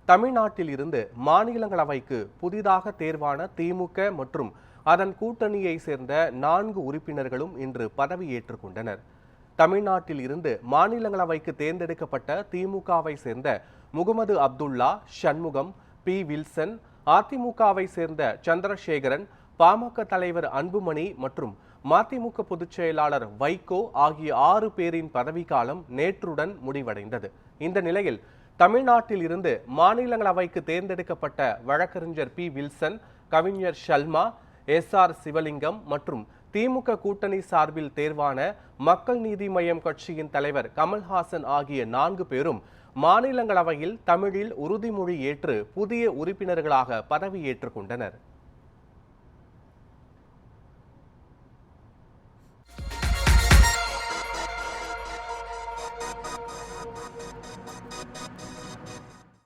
தமிழ்நாட்டில் இருந்து மாநிலங்களவைக்கு புதிதாக தேர்வான திமுக மற்றும் அதன் கூட்டணியை சேர்ந்த 4 உறுப்பினர்களும் இன்று பதவியேற்றுக் கொண்டனர். தமிழ்நாட்டில் இருந்து மாநிலங்களவைக்கு தேர்ந்தெடுக்கப்பட்ட திமுகவை சேர்ந்த முகமது அப்துல்லா, சண்முகம், பி. வில்சன், அதிமுகவை சேர்ந்த சந்திரசேகரன், பாமக தலைவர் அன்புமணி மற்றும் மதிமுக பொதுச் செயலாளர் வைகோ ஆகிய 6 பேரின் பதவிக்காலம் நேற்றுடன் முடிவடைந்தது. இந்த நிலையில் தமிழ்நாட்டில் இருந்து மாநிலங்களவைக்கு தேர்ந்தெடுக்கப்பட்ட வழக்கறிஞர் பி. வில்சன், கவிஞர் ஷல்மா, எஸ்.ஆர். சிவலிங்கம் மற்றும் திமுக கூட்டணி சார்பில் தேர்வான மக்கள் நீதி மய்யம் கட்சியின் தலைவர் கமல்ஹாசன் ஆகிய 4 பேரும் மாநிலங்களவையில் தமிழில் உறுதிமொழி ஏற்று புதிய உறுப்பினர்களாக பதவியேற்றுக் கொண்டனர்.